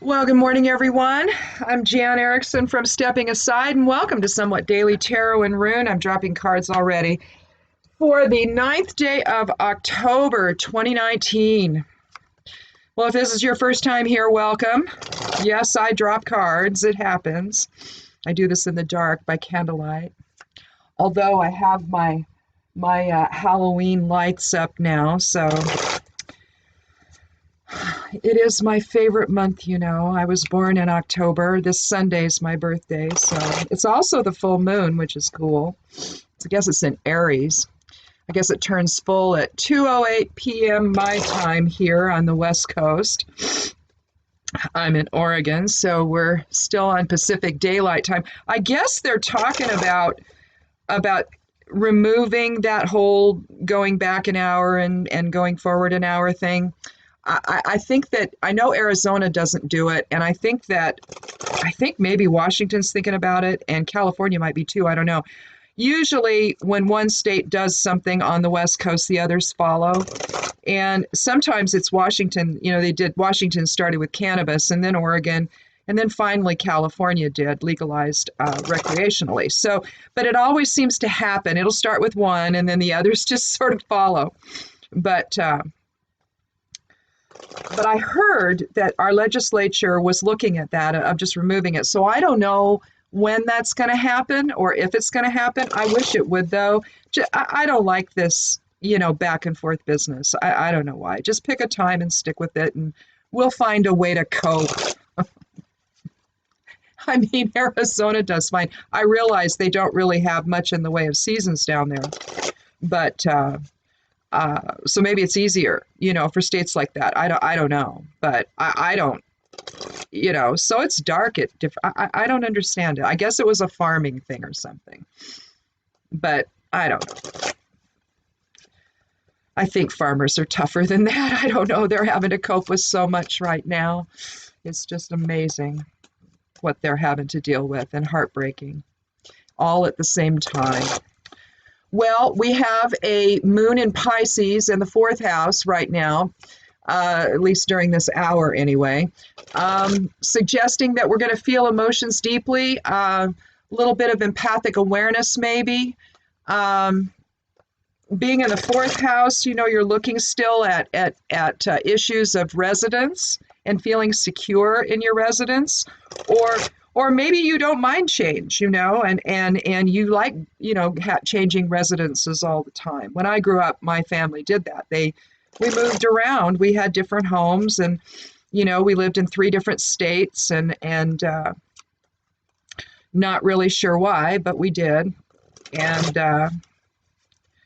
Well, good morning, everyone. I'm Jan Erickson from Stepping Aside, and welcome to Somewhat Daily Tarot and Rune. I'm dropping cards already for the ninth day of October 2019. Well, if this is your first time here, welcome. Yes, I drop cards. It happens. I do this in the dark by candlelight. Although I have my Halloween lights up now, so it is my favorite month, you know. I was born in October. This Sunday is my birthday, so it's also the full moon, which is cool. I guess it's in Aries. I guess it turns full at 2:08 p.m. my time here on the West Coast. I'm in Oregon, so we're still on Pacific Daylight Time. I guess they're talking about removing that whole going back an hour and going forward an hour thing. I think that I know Arizona doesn't do it, and I think maybe Washington's thinking about it, and California might be too. I don't know. Usually, when one state does something on the West Coast, the others follow. And sometimes it's Washington. You know, Washington started with cannabis, and then Oregon, and then finally California did legalized recreationally. So, but it always seems to happen. It'll start with one, and then the others just sort of follow. But I heard that our legislature was looking at that of just removing it. So I don't know when that's going to happen or if it's going to happen. I wish it would, though. I don't like this, back and forth business. I don't know why. Just pick a time and stick with it, and we'll find a way to cope. I mean, Arizona does fine. I realize they don't really have much in the way of seasons down there, but so maybe it's easier, for states like that. I don't know, but I don't, so it's dark at different, I don't understand it. I guess it was a farming thing or something, but I don't know. I think farmers are tougher than that. I don't know. They're having to cope with so much right now. It's just amazing what they're having to deal with, and heartbreaking, all at the same time. Well, we have a moon in Pisces in the fourth house right now, at least during this hour anyway, suggesting that we're going to feel emotions deeply, a little bit of empathic awareness maybe. Being in the fourth house, you're looking still at issues of residence and feeling secure in your residence, or maybe you don't mind change, and you like, changing residences all the time. When I grew up, my family did that. We moved around. We had different homes, and, we lived in 3 different states, and not really sure why, but we did. And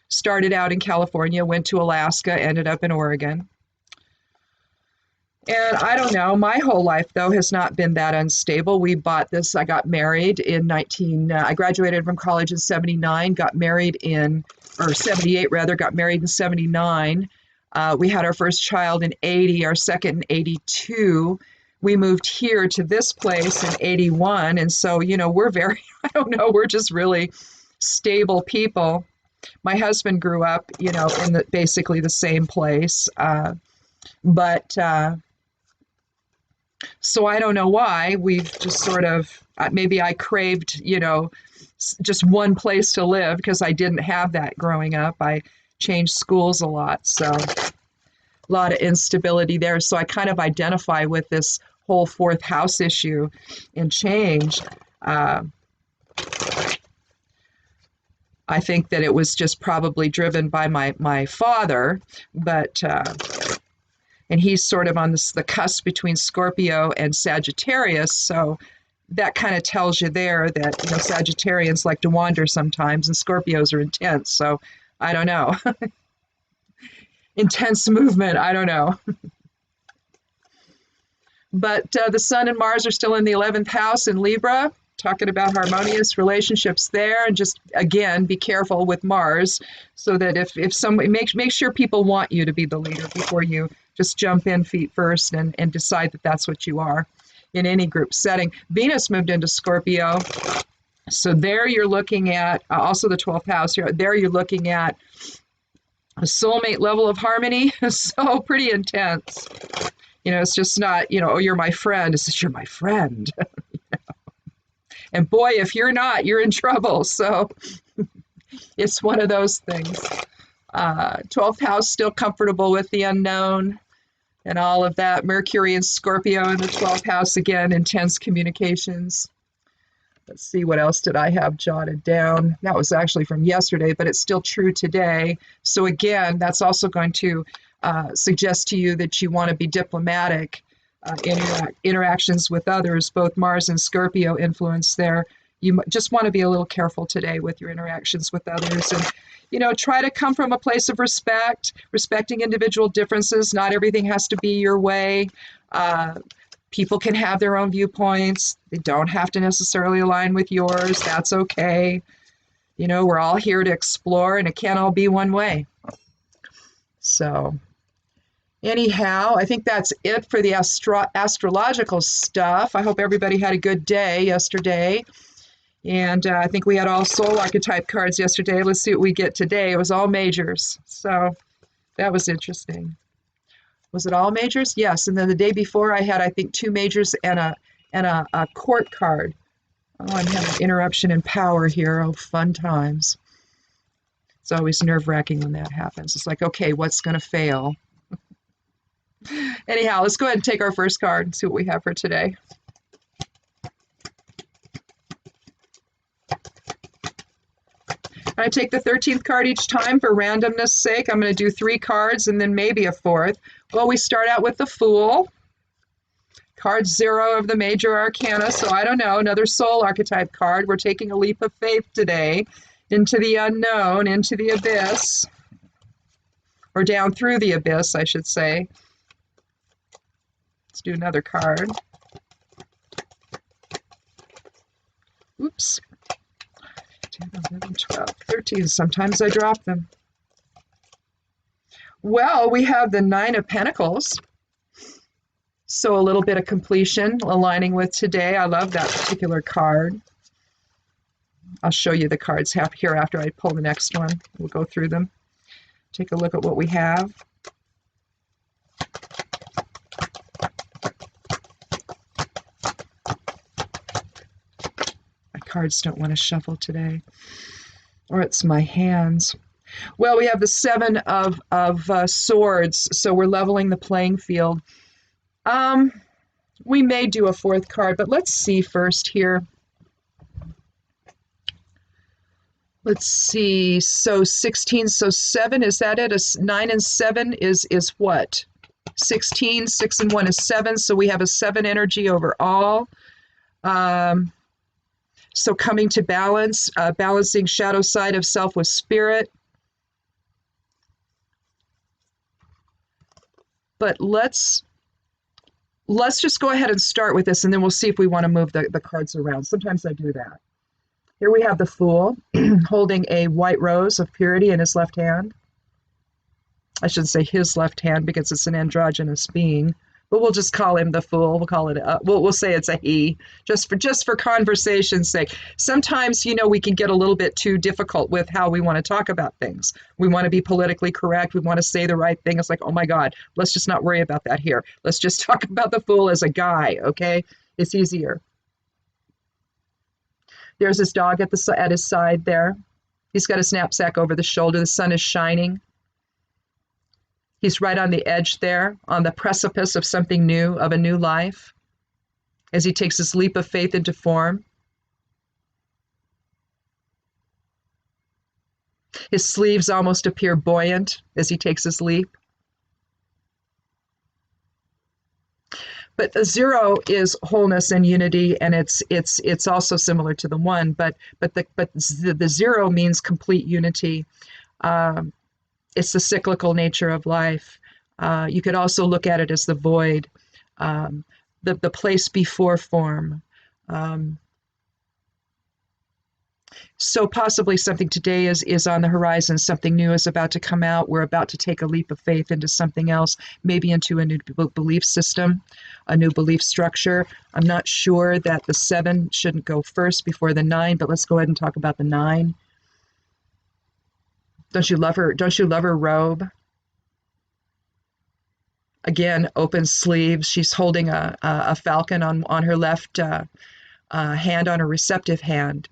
started out in California, went to Alaska, ended up in Oregon. And I don't know, my whole life, though, has not been that unstable. We bought this, I got married in I graduated from college in 79, got married or 78 rather, got married in 79. We had our first child in 80, our second in 82. We moved here to this place in 81. And so, we're very, I don't know, we're just really stable people. My husband grew up, in basically the same place. So I don't know why we've just sort of, maybe I craved, just one place to live because I didn't have that growing up. I changed schools a lot, so a lot of instability there. So I kind of identify with this whole fourth house issue and change. I think that it was just probably driven by my father, but and he's sort of on the cusp between Scorpio and Sagittarius, so that kind of tells you there that Sagittarians like to wander sometimes, and Scorpios are intense. So I don't know, intense movement. I don't know. But the Sun and Mars are still in the 11th house in Libra, talking about harmonious relationships there, and just again be careful with Mars, so that if somebody make sure people want you to be the leader before you just jump in feet first and decide that that's what you are in any group setting. Venus moved into Scorpio, so there you're looking at also the 12th house here. There you're looking at a soulmate level of harmony, so pretty intense. It's just not, oh, you're my friend. It's just, you're my friend. And boy, if you're not, you're in trouble. So it's one of those things. 12th house, still comfortable with the unknown and all of that. Mercury and Scorpio in the 12th house, again, intense communications. Let's see, what else did I have jotted down? That was actually from yesterday, but it's still true today. So again, that's also going to suggest to you that you want to be diplomatic. Interactions with others, both Mars and Scorpio influence there. You just want to be a little careful today with your interactions with others, and try to come from a place of respecting individual differences. Not everything has to be your way. People can have their own viewpoints. They don't have to necessarily align with yours. That's okay. We're all here to explore, and it can't all be one way. So anyhow, I think that's it for the astrological stuff. I hope everybody had a good day yesterday. And I think we had all soul archetype cards yesterday. Let's see what we get today. It was all majors. So that was interesting. Was it all majors? Yes. And then the day before I had, I think, 2 majors and a court card. Oh, I'm having an interruption in power here. Oh, fun times. It's always nerve-wracking when that happens. It's like, okay, what's going to fail? Anyhow, let's go ahead and take our first card and see what we have for today. I take the 13th card each time for randomness sake. I'm going to do 3 cards and then maybe a 4th. Well, we start out with the Fool. Card 0 of the major arcana, so I don't know, another soul archetype card. We're taking a leap of faith today into the unknown, into the abyss, or down through the abyss, I should say. Let's do another card. Oops. 10, 11, 12, 13. Sometimes I drop them. Well, we have the 9 of Pentacles. So a little bit of completion aligning with today. I love that particular card. I'll show you the cards here after I pull the next one. We'll go through them. Take a look at what we have. My cards don't want to shuffle today. Or it's my hands. Well, we have the 7 of Swords, so we're leveling the playing field. We may do a 4th card, but let's see first here. Let's see, so 16, so 7, is that it? 9 and 7 is what? 16, 6 and 1 is 7, so we have a 7 energy overall. So coming to balance, balancing shadow side of self with spirit. But let's just go ahead and start with this, and then we'll see if we want to move the cards around. Sometimes I do that. Here we have the Fool holding a white rose of purity in his left hand. I should say his left hand because it's an androgynous being, but we'll just call him the Fool. We'll call it we'll say it's a he, just for conversation's sake. Sometimes, we can get a little bit too difficult with how we want to talk about things. We want to be politically correct. We want to say the right thing. It's like, oh my God, let's just not worry about that here. Let's just talk about the Fool as a guy, okay? It's easier. There's his dog at his side there. He's got his knapsack over the shoulder. The sun is shining. He's right on the edge there, on the precipice of something new, of a new life, as he takes his leap of faith into form. His sleeves almost appear buoyant as he takes his leap. But the 0 is wholeness and unity, and it's also similar to the 1. But the 0 means complete unity. It's the cyclical nature of life. You could also look at it as the void, the place before form. So possibly something today is on the horizon. Something new is about to come out. We're about to take a leap of faith into something else, maybe into a new belief system, a new belief structure. I'm not sure that the 7 shouldn't go first before the 9, but let's go ahead and talk about the 9. Don't you love her? Don't you love her robe? Again, open sleeves. She's holding a falcon on her left hand, on her receptive hand.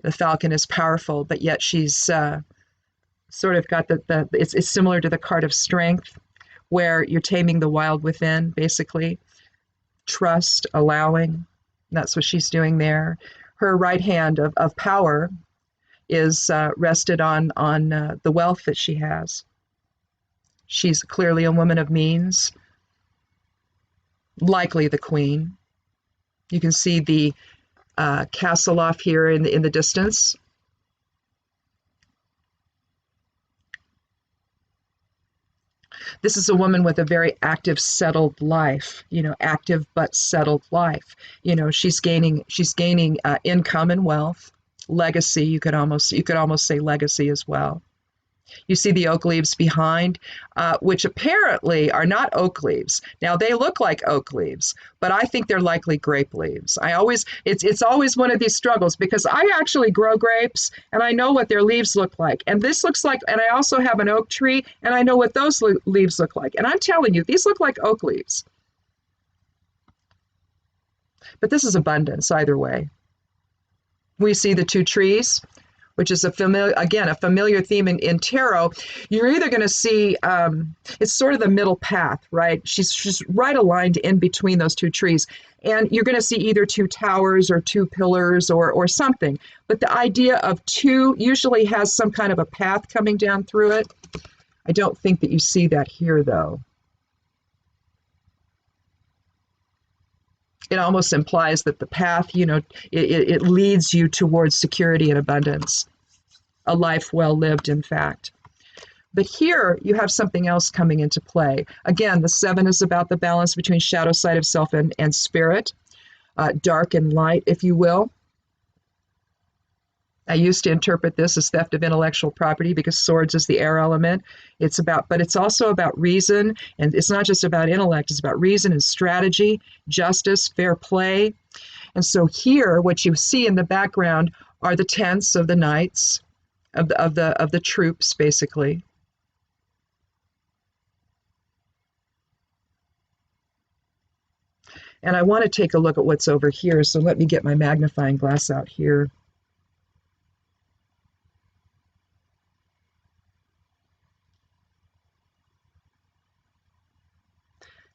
The falcon is powerful, but yet she's sort of got it's similar to the card of strength, where you're taming the wild within, basically. Trust, allowing. That's what she's doing there. Her right hand of power is rested on the wealth that she has. She's clearly a woman of means, likely the queen. You can see the castle off here in the distance. This is a woman with a very active, settled life, active but settled life. She's gaining income and wealth, legacy. You could almost say legacy as well. You see the oak leaves behind, which apparently are not oak leaves. Now they look like oak leaves, but I think they're likely grape leaves. It's always one of these struggles, because I actually grow grapes and I know what their leaves look like. And this looks like, and I also have an oak tree and I know what those leaves look like. And I'm telling you, these look like oak leaves. But this is abundance either way. We see the two trees, which is a familiar theme in tarot. You're either going to see, it's sort of the middle path, right? She's right aligned in between those two trees. And you're going to see either two towers or two pillars or something. But the idea of two usually has some kind of a path coming down through it. I don't think that you see that here, though. It almost implies that the path, it leads you towards security and abundance, a life well lived, in fact. But here you have something else coming into play. Again, the 7 is about the balance between shadow side of self and spirit, dark and light, if you will. I used to interpret this as theft of intellectual property because swords is the air element. But it's also about reason, and it's not just about intellect, it's about reason and strategy, justice, fair play. And so here, what you see in the background are the tents of the knights, of the troops, basically. And I want to take a look at what's over here, so let me get my magnifying glass out here.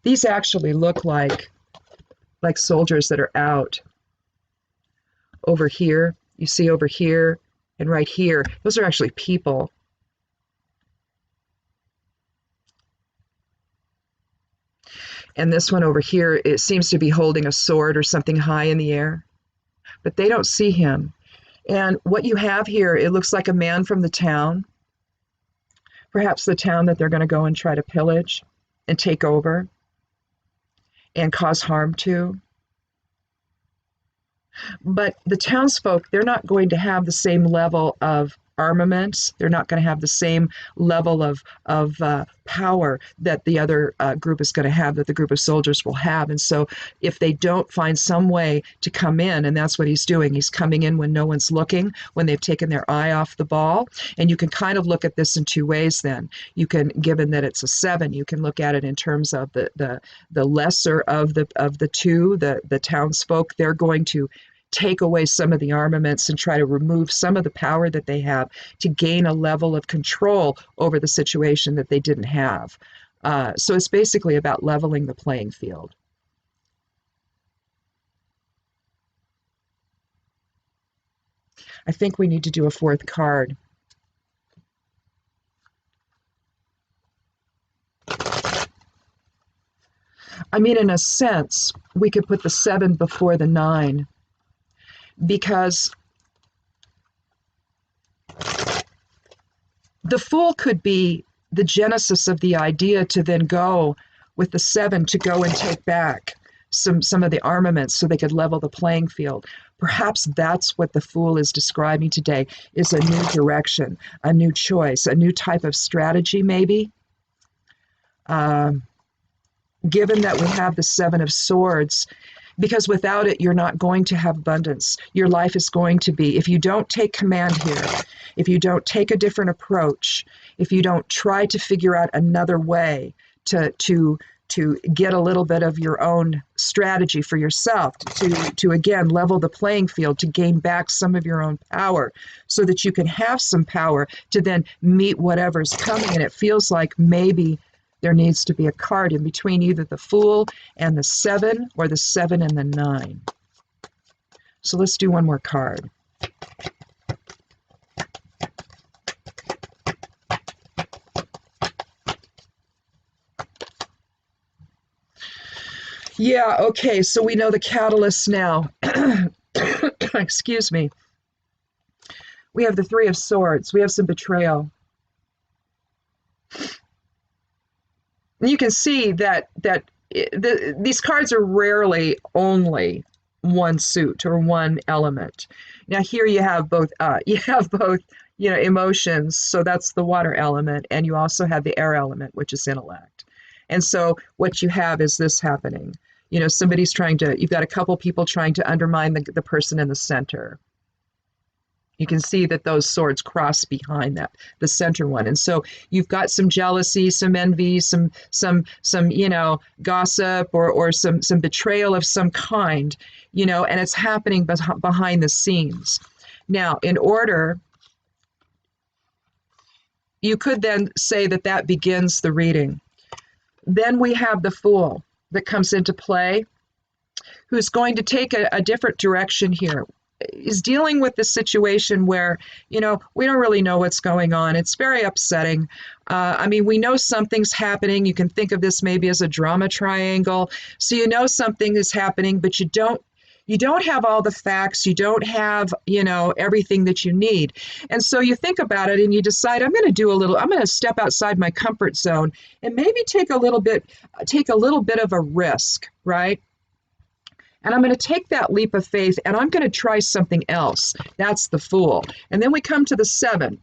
These actually look like soldiers that are out. Over here, you see over here and right here, those are actually people. And this one over here, it seems to be holding a sword or something high in the air, but they don't see him. And what you have here, it looks like a man from the town, perhaps the town that they're going to go and try to pillage and take over and cause harm to. But the townsfolk, they're not going to have the same level of armaments. They're not going to have the same level of power that the other group is going to have, that the group of soldiers will have. And so if they don't find some way to come in, and that's what he's doing, he's coming in when no one's looking, when they've taken their eye off the ball. And you can kind of look at this in two ways then. You can, given that it's a 7, you can look at it in terms of the lesser of the two, the townsfolk. They're going to take away some of the armaments and try to remove some of the power that they have to gain a level of control over the situation that they didn't have. So it's basically about leveling the playing field. I think we need to do a 4th card. I mean, in a sense, we could put the 7 before the 9. Because the Fool could be the genesis of the idea to then go with the 7 to go and take back some of the armaments so they could level the playing field. Perhaps that's what the Fool is describing today, is a new direction, a new choice, a new type of strategy maybe. Given that we have the 7 of Swords, because without it, you're not going to have abundance. Your life is going to be, if you don't take command here, if you don't take a different approach, if you don't try to figure out another way to get a little bit of your own strategy for yourself, to again level the playing field, to gain back some of your own power so that you can have some power to then meet whatever's coming. And it feels like maybe there needs to be a card in between either the Fool and the 7 or the 7 and the 9. So let's do one more card. Yeah, okay, so we know the catalyst now. Excuse me. We have the 3 of Swords. We have some betrayal. And you can see that these cards are rarely only one suit or one element. Now here you have both emotions, so that's the water element, and you also have the air element, which is intellect. And so what you have is this happening. You've got a couple people trying to undermine the person in the center. You can see that those swords cross behind the center one. And so you've got some jealousy, some envy, some gossip or some betrayal of some kind, and it's happening behind the scenes. Now, you could then say that begins the reading. Then we have the Fool that comes into play, who's going to take a different direction here. Is dealing with the situation where, we don't really know what's going on. It's very upsetting. We know something's happening. You can think of this maybe as a drama triangle. So something is happening, but you don't have all the facts. You don't have, everything that you need. And so you think about it and you decide, I'm going to step outside my comfort zone and maybe take a little bit of a risk, right? And I'm going to take that leap of faith and I'm going to try something else. That's the Fool. And then we come to the 7,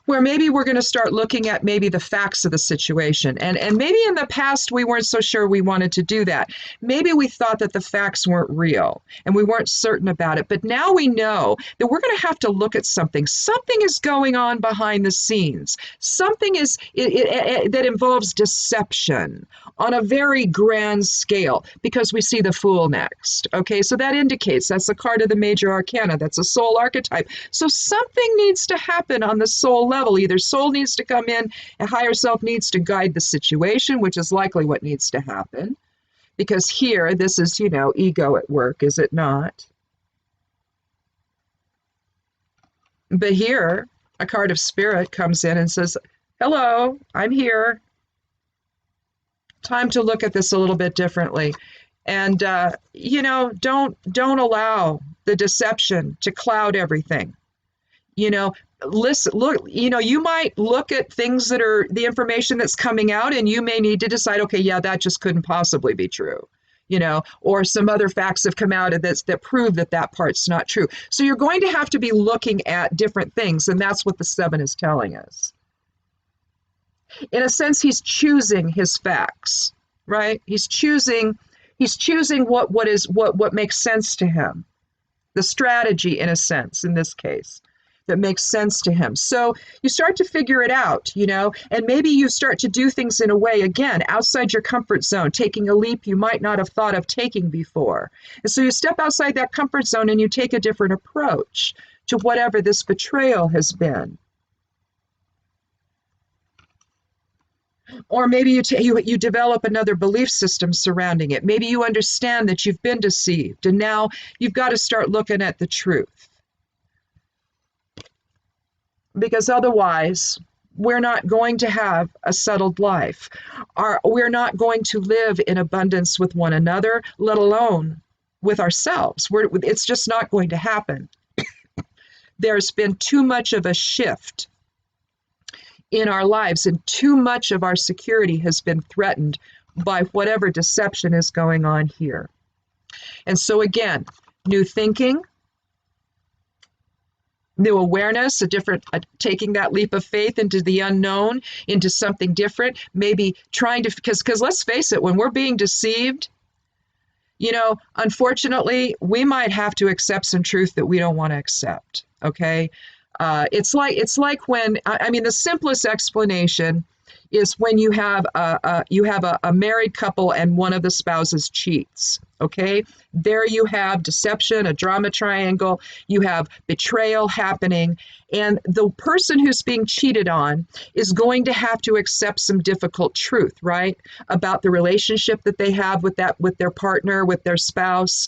where maybe we're going to start looking at maybe the facts of the situation. And maybe in the past we weren't so sure we wanted to do that. Maybe we thought that the facts weren't real and we weren't certain about it. But now we know that we're going to have to look at something. Something is going on behind the scenes. Something is that involves deception on a very grand scale, because we see the Fool next. Okay, so that indicates that's a card of the major arcana. That's a soul archetype. So something needs to happen on the soul level. Either soul needs to come in and higher self needs to guide the situation, which is likely what needs to happen, because here this is ego at work, is it not? But here a card of Spirit comes in and says, hello, I'm here. Time to look at this a little bit differently. And don't allow the deception to cloud everything. Listen, look, you might look at things that are the information that's coming out, and you may need to decide, okay, yeah, that just couldn't possibly be true, or some other facts have come out that prove that part's not true. So you're going to have to be looking at different things, and that's what the 7 is telling us. In a sense, he's choosing his facts, right? He's choosing what makes sense to him. The strategy, in a sense, in this case, that makes sense to him. So you start to figure it out, and maybe you start to do things in a way, again, outside your comfort zone, taking a leap you might not have thought of taking before. And so you step outside that comfort zone and you take a different approach to whatever this betrayal has been. Or maybe you develop another belief system surrounding it. Maybe you understand that you've been deceived, and now you've got to start looking at the truth. Because otherwise, we're not going to have a settled life. We're not going to live in abundance with one another, let alone with ourselves. It's just not going to happen. There's been too much of a shift in our lives, and too much of our security has been threatened by whatever deception is going on here. And so again, new thinking, new awareness, taking that leap of faith into the unknown, into something different, maybe trying to, because let's face it, when we're being deceived, unfortunately, we might have to accept some truth that we don't want to accept, okay? It's like when I mean the simplest explanation is when you have a married couple and one of the spouses cheats. Okay, there you have deception, a drama triangle. You have betrayal happening, and the person who's being cheated on is going to have to accept some difficult truth, right, about the relationship that they have with their partner, with their spouse.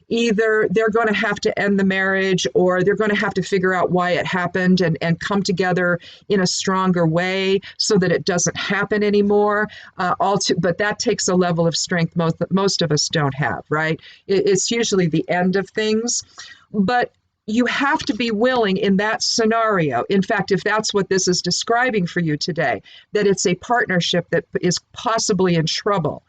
Either they're going to have to end the marriage, or they're going to have to figure out why it happened and come together in a stronger way so that it doesn't happen anymore. But that takes a level of strength most of us don't have, right? It's usually the end of things. But you have to be willing in that scenario, in fact, if that's what this is describing for you today, that it's a partnership that is possibly in trouble.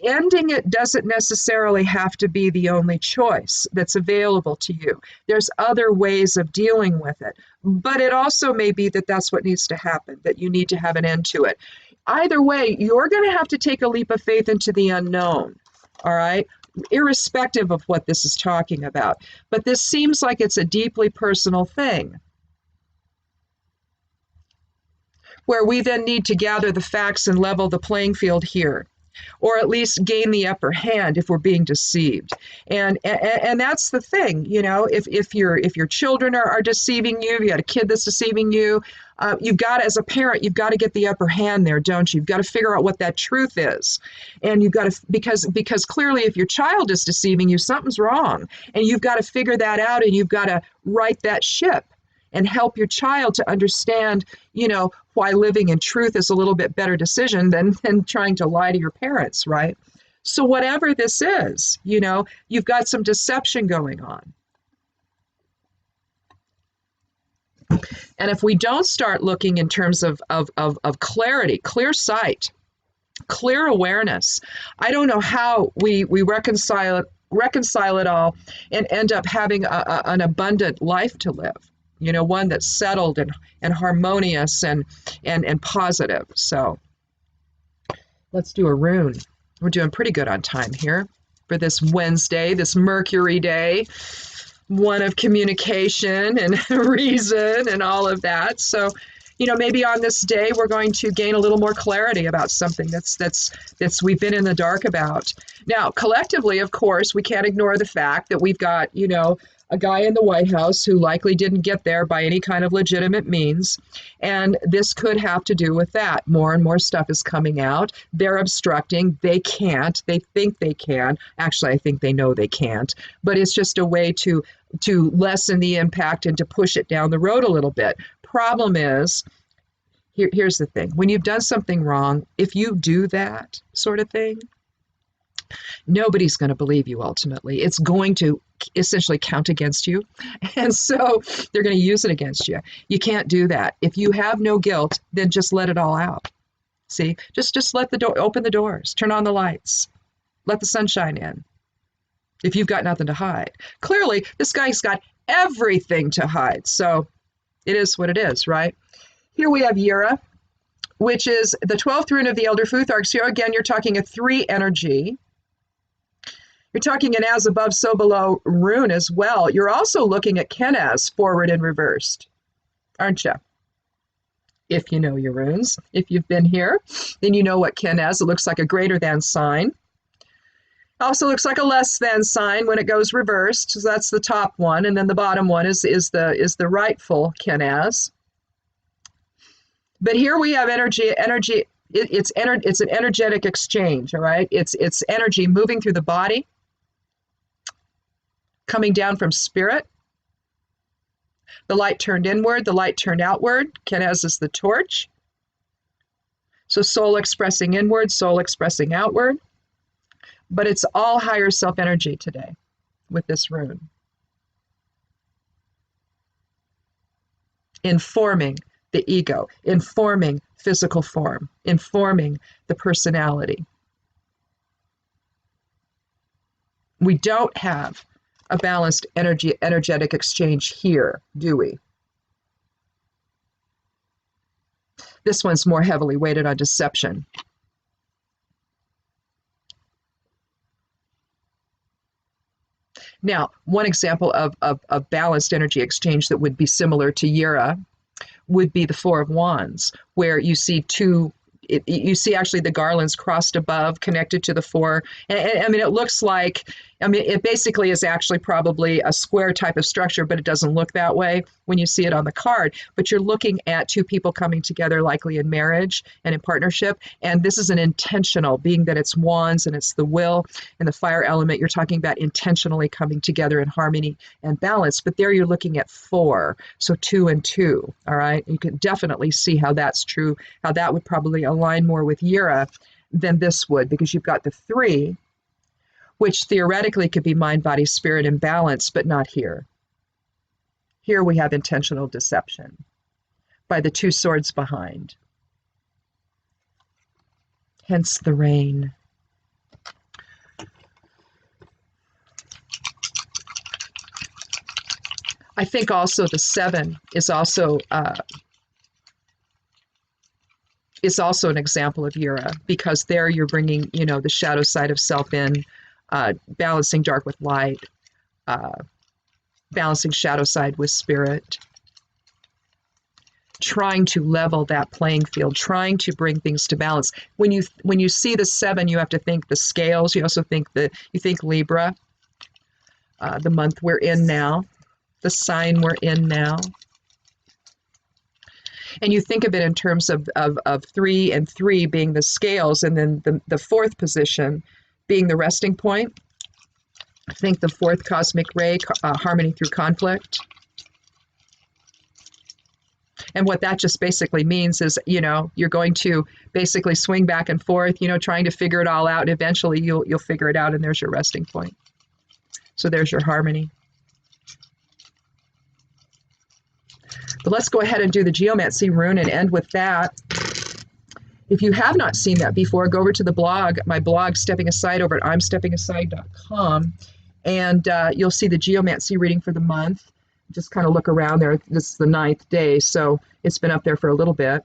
Ending it doesn't necessarily have to be the only choice that's available to you. There's other ways of dealing with it, but it also may be that that's what needs to happen, that you need to have an end to it. Either way, you're going to have to take a leap of faith into the unknown, all right? Irrespective of what this is talking about. But this seems like it's a deeply personal thing, where we then need to gather the facts and level the playing field here, or at least gain the upper hand if we're being deceived. And that's the thing, if your children are deceiving you, if you got a kid that's deceiving you, you've got to, as a parent, you've got to get the upper hand there, don't you? You've got to figure out what that truth is. And you've got to, because clearly if your child is deceiving you, something's wrong. And you've got to figure that out, and you've got to right that ship and help your child to understand, why living in truth is a little bit better decision than trying to lie to your parents, right? So whatever this is, you've got some deception going on. And if we don't start looking in terms of clarity, clear sight, clear awareness, I don't know how we reconcile it all and end up having an abundant life to live. One that's settled and harmonious and positive. So let's do a rune. We're doing pretty good on time here for this Wednesday, this Mercury day, one of communication and reason and all of that. So, maybe on this day we're going to gain a little more clarity about something that's we've been in the dark about. Now, collectively, of course, we can't ignore the fact that we've got, a guy in the White House who likely didn't get there by any kind of legitimate means. And this could have to do with that. More and more stuff is coming out. They're obstructing. They can't. They think they can. Actually, I think they know they can't. But it's just a way to lessen the impact and to push it down the road a little bit. Problem is, here's the thing. When you've done something wrong, if you do that sort of thing, nobody's going to believe you ultimately. It's going to essentially count against you. And so they're going to use it against you. You can't do that. If you have no guilt, then just let it all out. See, just let the door, open the doors, turn on the lights, let the sunshine in. If you've got nothing to hide. Clearly, this guy's got everything to hide. So it is what it is, right? Here we have Yira, which is the 12th rune of the Elder Futharks. Here again, you're talking a 3 energy. You're talking an as above, so below rune as well. You're also looking at Kenaz, forward and reversed, aren't you? If you know your runes. If you've been here, then you know what Kenaz. It looks like a greater than sign. Also looks like a less than sign when it goes reversed. So that's the top one. And then the bottom one is the rightful Kenaz. But here we have energy. It's an energetic exchange, all right? It's energy moving through the body, coming down from spirit. The light turned inward, the light turned outward. Kenaz is the torch. So soul expressing inward, soul expressing outward. But it's all higher self energy today with this rune. Informing the ego, informing physical form, informing the personality. We don't have a balanced energetic exchange here, do we? This one's more heavily weighted on deception. Now, one example of balanced energy exchange that would be similar to Yura would be the Four of Wands, where you see you see actually the garlands crossed above, connected to the four. And I mean, it looks like, I mean, it basically is actually probably a square type of structure, but it doesn't look that way when you see it on the card. But you're looking at two people coming together, likely in marriage and in partnership. And this is an intentional, being that it's wands and it's the will and the fire element. You're talking about intentionally coming together in harmony and balance. But there you're looking at four, so 2 and 2. All right, you can definitely see how that's true, how that would probably align more with Yura than this would, because you've got the 3, which theoretically could be mind, body, spirit, and balance, but not here. Here we have intentional deception by the 2 swords behind. Hence the rain. I think also the 7 is also an example of Yura, because there you're bringing, you know, the shadow side of self in, balancing dark with light, balancing shadow side with spirit, trying to level that playing field, trying to bring things to balance. When you see the 7, you have to think the scales. You also think Libra, the month we're in now, the sign we're in now. And you think of it in terms of 3 and 3 being the scales, and then the 4th position being the resting point. Think the 4th cosmic ray, harmony through conflict. And what that just basically means is, you know, you're going to basically swing back and forth, you know, trying to figure it all out. And eventually you'll figure it out, and there's your resting point. So there's your harmony. But let's go ahead and do the geomancy rune and end with that. If you have not seen that before, go over to the blog, my blog, Stepping Aside, over at imsteppingaside.com, and you'll see the geomancy reading for the month. Just kind of look around there. This is the 9th day, so it's been up there for a little bit.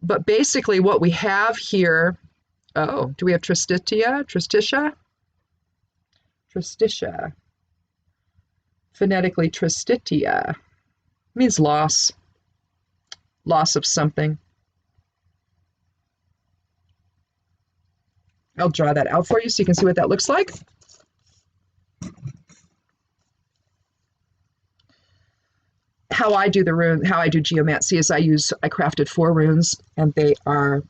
But basically what we have here, oh, do we have Tristitia? Phonetically Tristitia. Means loss of something. I'll draw that out for you so you can see what that looks like. How I do geomancy is I crafted 4 runes, and they are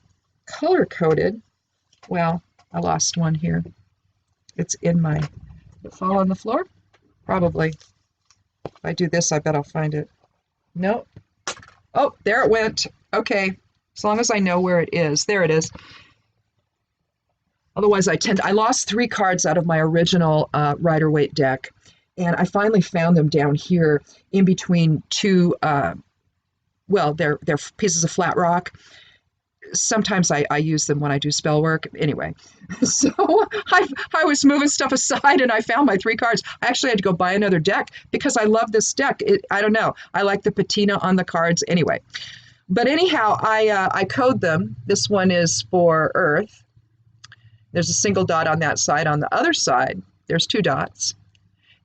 color coded. Well, I lost one here. It's in my, did it fall on the floor? Probably. If I do this, I bet I'll find it. Nope. Oh, there it went. Okay. As long as I know where it is. There it is. Otherwise, I lost 3 cards out of my original Rider-Waite deck, and I finally found them down here in between 2, well, they're pieces of flat rock. Sometimes I use them when I do spell work. Anyway, so I was moving stuff aside, and I found my 3 cards. I actually had to go buy another deck because I love this deck. I don't know. I like the patina on the cards anyway. But anyhow, I code them. This one is for Earth. There's a single dot on that side. On the other side, there's 2 dots.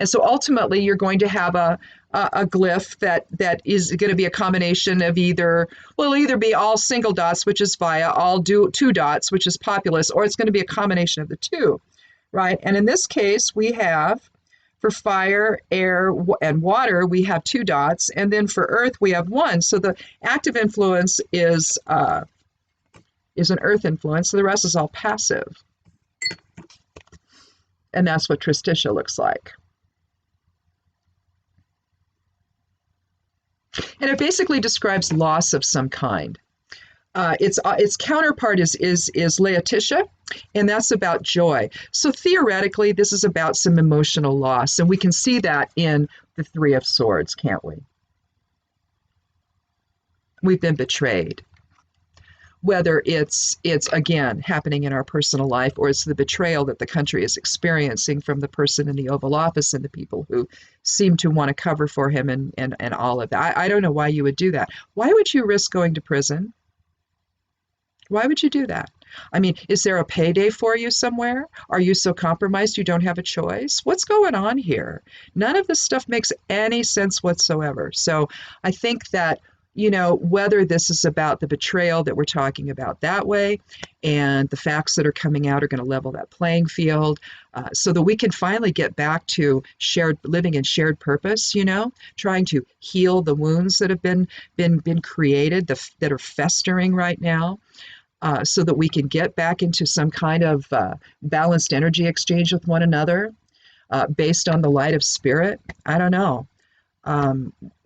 And so ultimately, you're going to have a glyph that is going to be a combination of either be all single dots, which is Via, all 2 dots, which is Populous, or it's going to be a combination of the 2, right? And in this case, we have, for fire, air, and water, we have 2 dots, and then for earth, we have 1. So the active influence is an earth influence, so the rest is all passive. And that's what Tristitia looks like. And it basically describes loss of some kind. Its counterpart is Laetitia, and that's about joy. So theoretically, this is about some emotional loss, and we can see that in the 3 of Swords, can't we? We've been betrayed. Whether it's again happening in our personal life, or it's the betrayal that the country is experiencing from the person in the Oval Office and the people who seem to want to cover for him and all of that. I don't know why you would do that. Why would you risk going to prison? Why would you do that? I mean, is there a payday for you somewhere? Are you so compromised you don't have a choice? What's going on here? None of this stuff makes any sense whatsoever. So I think that, whether this is about the betrayal that we're talking about that way, and the facts that are coming out are going to level that playing field, so that we can finally get back to shared living in shared purpose, trying to heal the wounds that have been created, that are festering right now, so that we can get back into some kind of balanced energy exchange with one another, based on the light of spirit. I don't know.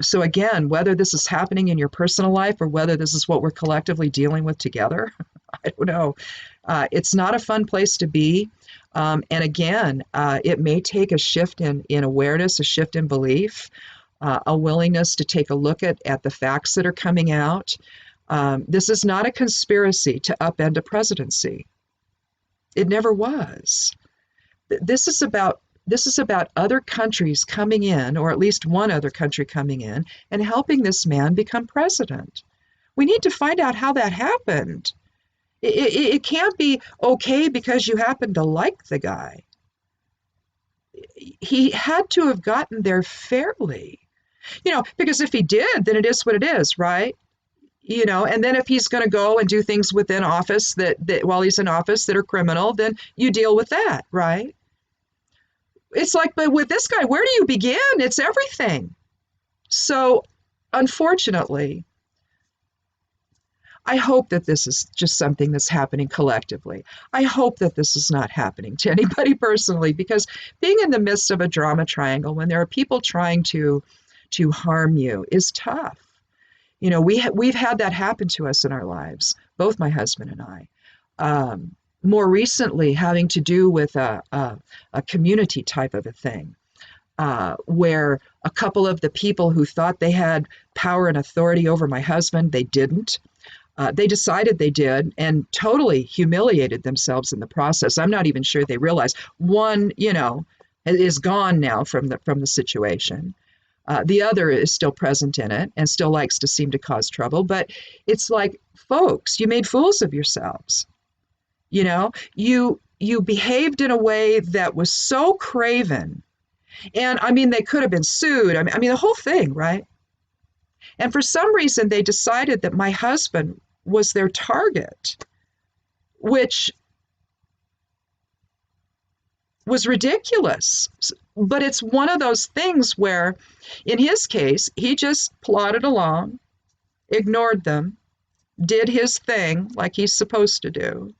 So again, whether this is happening in your personal life or whether this is what we're collectively dealing with together, I don't know. It's not a fun place to be. And again, it may take a shift in awareness, a shift in belief, a willingness to take a look at the facts that are coming out. This is not a conspiracy to upend a presidency. It never was. This is about other countries coming in, or at least one other country coming in, and helping this man become president. We need to find out how that happened. It can't be okay because you happen to like the guy. He had to have gotten there fairly, because if he did, then it is what it is, right? And then if he's going to go and do things within office that while he's in office that are criminal, then you deal with that, right? It's like, but with this guy, where do you begin? It's everything. So, unfortunately, I hope that this is just something that's happening collectively. I hope that this is not happening to anybody personally, because being in the midst of a drama triangle when there are people trying to harm you is tough. We've had that happen to us in our lives, both my husband and I. More recently, having to do with a community type of a thing, where a couple of the people who thought they had power and authority over my husband, they didn't. They decided they did and totally humiliated themselves in the process. I'm not even sure they realized. One, is gone now from the situation. The other is still present in it and still likes to seem to cause trouble. But it's like, folks, you made fools of yourselves. You behaved in a way that was so craven. And I mean, they could have been sued. I mean, the whole thing, right? And for some reason, they decided that my husband was their target, which was ridiculous. But it's one of those things where, in his case, he just plodded along, ignored them, did his thing like he's supposed to do.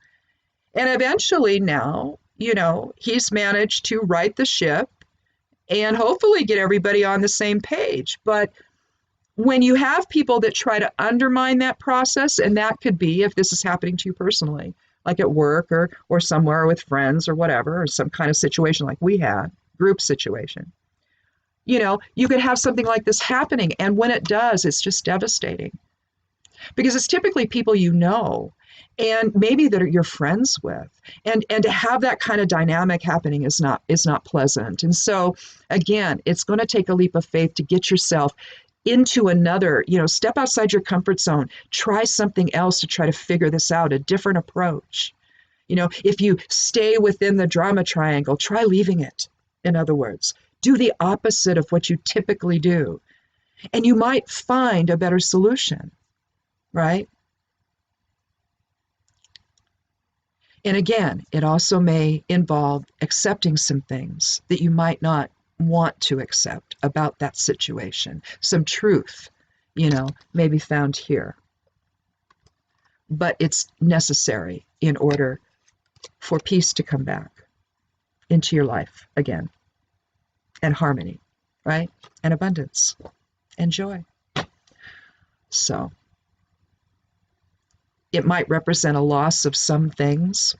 And eventually now, he's managed to right the ship and hopefully get everybody on the same page. But when you have people that try to undermine that process, and that could be if this is happening to you personally, like at work or somewhere with friends or whatever, or some kind of situation like we had, group situation, you could have something like this happening. And when it does, it's just devastating because it's typically people and maybe that you're friends with, and to have that kind of dynamic happening is not pleasant. And so again, it's going to take a leap of faith to get yourself into another, step outside your comfort zone, try something else to try to figure this out, a different approach. If you stay within the drama triangle, try leaving it. In other words, do the opposite of what you typically do, and you might find a better solution, right? And again, it also may involve accepting some things that you might not want to accept about that situation. Some truth, may be found here. But it's necessary in order for peace to come back into your life again, and harmony, right? And abundance and joy. So it might represent a loss of some things.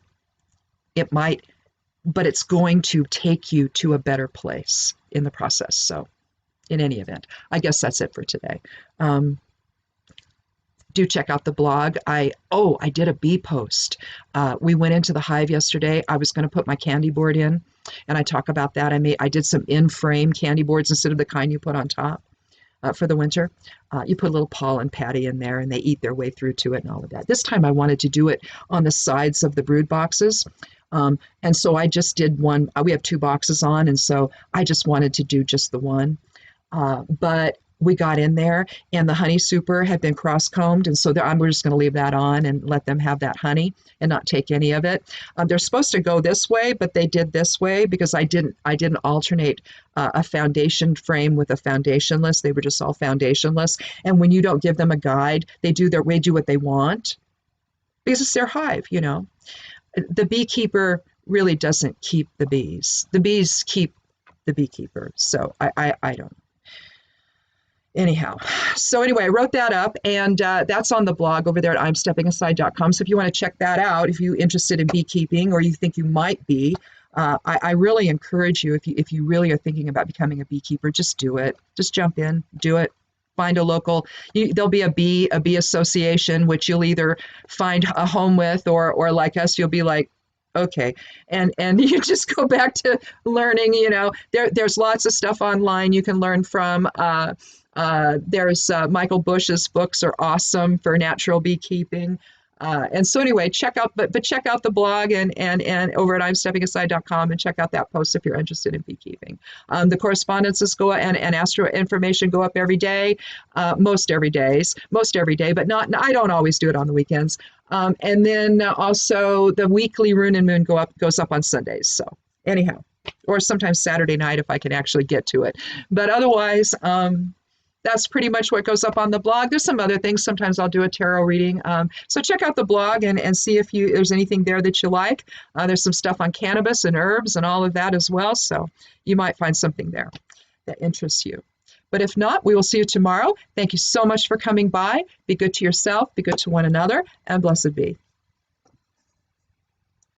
It might, but it's going to take you to a better place in the process. So in any event, I guess that's it for today. Do check out the blog. I did a bee post. We went into the hive yesterday. I was going to put my candy board in, and I talk about that. I did some in-frame candy boards instead of the kind you put on top. for the winter. You put a little pollen patty in there, and they eat their way through to it and all of that. This time I wanted to do it on the sides of the brood boxes. And so I just did one. We have 2 boxes on, and so I just wanted to do just the one. But we got in there, and the honey super had been cross-combed, and so we're just going to leave that on and let them have that honey and not take any of it. They're supposed to go this way, but they did this way because I didn't alternate a foundation frame with a foundationless. They were just all foundationless. And when you don't give them a guide, they do what they want because it's their hive, you know. The beekeeper really doesn't keep the bees. The bees keep the beekeeper. So I don't. Anyhow, so anyway, I wrote that up, and that's on the blog over there at imsteppingaside.com. So if you want to check that out, if you're interested in beekeeping or you think you might be, I really encourage you, if you really are thinking about becoming a beekeeper, just do it. Just jump in, do it. Find a local, there'll be a bee association, which you'll either find a home with, or like us, you'll be like, okay, and you just go back to learning. You know, there's lots of stuff online you can learn from. There's Michael Bush's books are awesome for natural beekeeping. And so anyway, check out the blog and over at imsteppingaside.com and check out that post if you're interested in beekeeping. The correspondences go and astro information go up every day, most every day, but I don't always do it on the weekends. And then also the weekly Rune and Moon goes up on Sundays. So anyhow, or sometimes Saturday night if I can actually get to it. But otherwise, that's pretty much what goes up on the blog. There's some other things. Sometimes I'll do a tarot reading. So check out the blog and see if there's anything there that you like. There's some stuff on cannabis and herbs and all of that as well. So you might find something there that interests you. But if not, we will see you tomorrow. Thank you so much for coming by. Be good to yourself, be good to one another, and blessed be.